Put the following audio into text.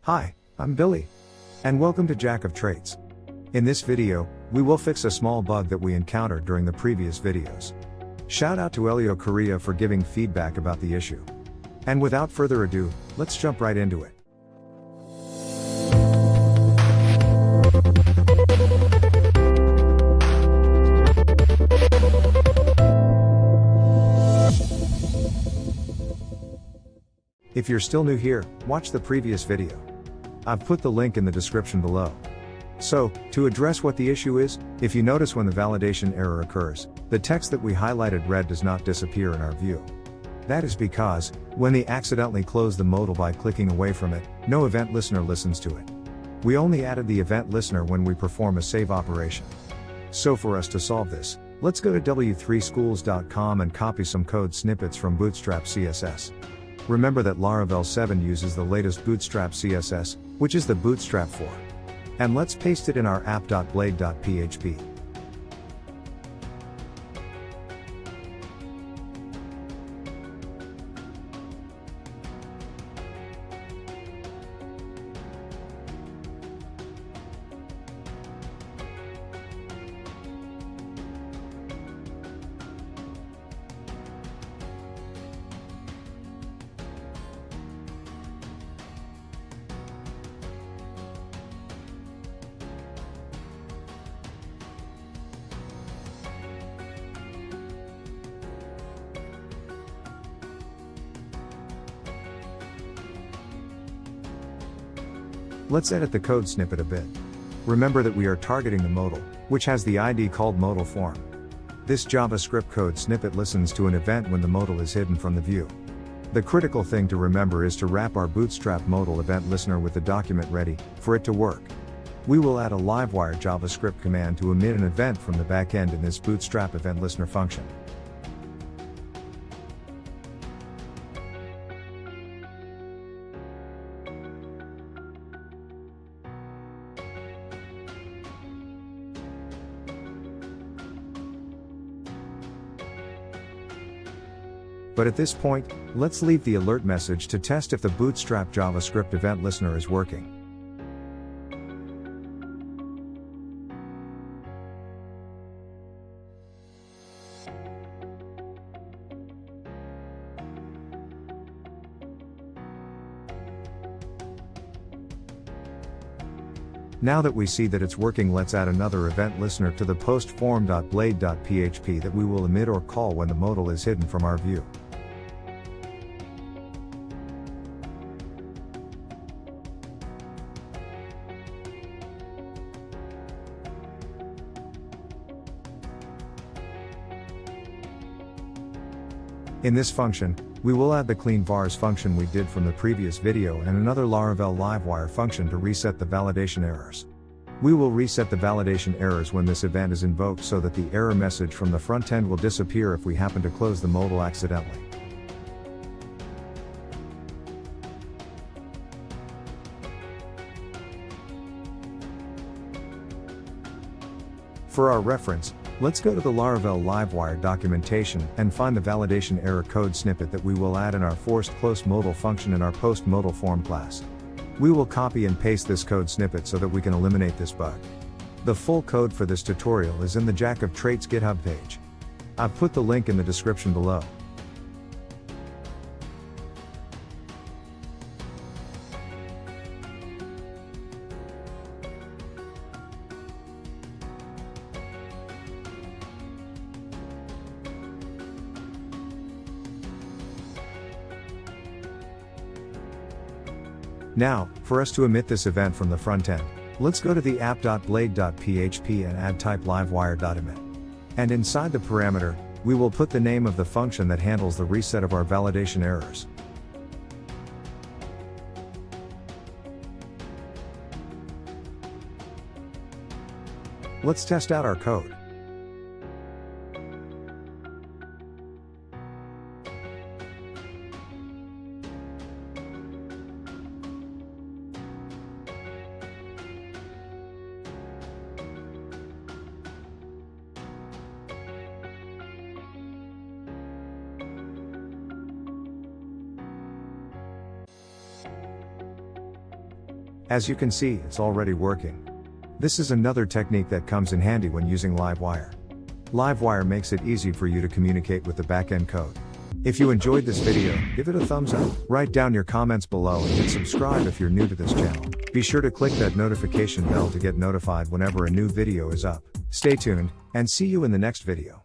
Hi, I'm Billy. And welcome to Jack of Traits. In this video, we will fix a small bug that we encountered during the previous videos. Shout out to Elio Correa for giving feedback about the issue. And without further ado, let's jump right into it. If you're still new here, watch the previous video. I've put the link in the description below. So, to address what the issue is, if you notice when the validation error occurs, the text that we highlighted red does not disappear in our view. That is because, when we accidentally close the modal by clicking away from it, no event listener listens to it. We only added the event listener when we perform a save operation. So for us to solve this, let's go to w3schools.com and copy some code snippets from Bootstrap CSS. Remember that Laravel 7 uses the latest Bootstrap CSS, which is the Bootstrap 4. And let's paste it in our app.blade.php. Let's edit the code snippet a bit. Remember that we are targeting the modal, which has the ID called modal form. This JavaScript code snippet listens to an event when the modal is hidden from the view. The critical thing to remember is to wrap our Bootstrap modal event listener with the document ready for it to work. We will add a Livewire JavaScript command to emit an event from the backend in this Bootstrap event listener function. But at this point, let's leave the alert message to test if the Bootstrap JavaScript event listener is working. Now that we see that it's working, let's add another event listener to the post form.blade.php that we will emit or call when the modal is hidden from our view. In this function, we will add the clean vars function we did from the previous video and another Laravel Livewire function to reset the validation errors. We will reset the validation errors when this event is invoked so that the error message from the frontend will disappear if we happen to close the modal accidentally. For our reference, let's go to the Laravel Livewire documentation and find the validation error code snippet that we will add in our forced close modal function in our post modal form class. We will copy and paste this code snippet so that we can eliminate this bug. The full code for this tutorial is in the Jack of Traits GitHub page. I've put the link in the description below. Now, for us to emit this event from the frontend, let's go to the app.blade.php and add type livewire.emit. And inside the parameter, we will put the name of the function that handles the reset of our validation errors. Let's test out our code. As you can see, it's already working. This is another technique that comes in handy when using Livewire. Livewire makes it easy for you to communicate with the backend code. If you enjoyed this video, give it a thumbs up. Write down your comments below and hit subscribe if you're new to this channel. Be sure to click that notification bell to get notified whenever a new video is up. Stay tuned, and see you in the next video.